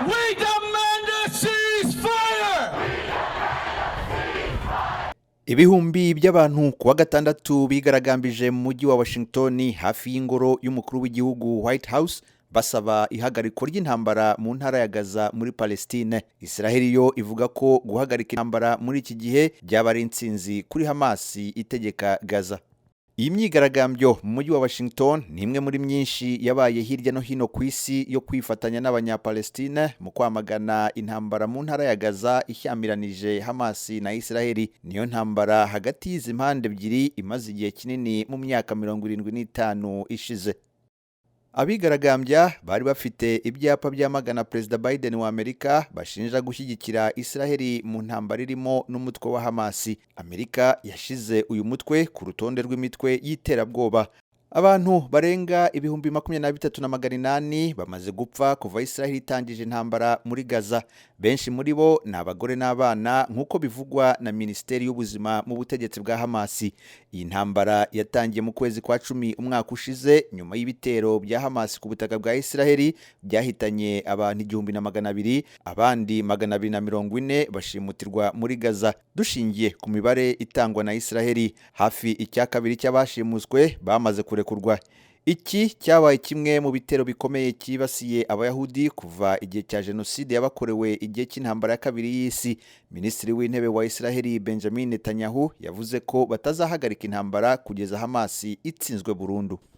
We demand a ceasefire. Ibihumbi by'abantu kuwa gatandatu bigaragambije mu mujyi wa Washington hafi y'ingoro y'umukuru w'igihugu White House basaba ihagariko ry'intambara mu ntara ya Gaza muri Palestine. Isirayeli yo ivuga ko guhagarika intambara muri iki gihe byaba ari intsinzi kuri Hamas itegeka Gaza. Iyi myigaragambyo mu mujyi wa Washington ni imwe muri myinshi yabaye hirya no hino ku isi yo kwifatanya n'abanyapalestina mu kwamagana intambara mu ntara ya Gaza ishyamiranyije Hamas na Isirayeli. Niyo ntambara hagati y'izi mpande ebyiri imaze igihe kinini mu myaka 75 ishize. Abigaragambya bari bafite ibyapa byamagana Perezida Biden wa Amerika bashinja gushyigikira Isirayeli mu ntambara irimo n'umutwe wa Hamas. Amerika yashize uyu mutwe ku rutonde rw'imitwe y'iterabwoba. Abantu barenga ibihumbi 23,800 bamaze gupfa kuva Isirayeli itangije intambara muri Gaza. Benshi muri bo ni abagore n'abana nk'uko bivugwa na Minisiteri y'Ubuzima mu butegetsi bwa Hamas. Iyi ntambara yatangiye mu kwezi kwa 10 umwaka ushize nyuma y'ibitero bya Hamas ku butaka bwa Isirayeli byahitanye abantu 1,200, abandi 240 bashimutirwa muri Gaza. Dushingiye ku mibare itangwa na Isirayeli, hafi icyakabiri cy'abashimuswe bamaze kurekurwa. Iki cyabaye kimwe mu bitero bikomeye cyibasiye abayahudi kuva igihe cya jenoside yabakorewe igihe cy'intambara ya kabiri y'isi. Minisitiri w'intebe wa Isirayeli Benjamin Netanyahu yavuze ko batazahagarika intambara kugeza Hamas itsinzwe burundu.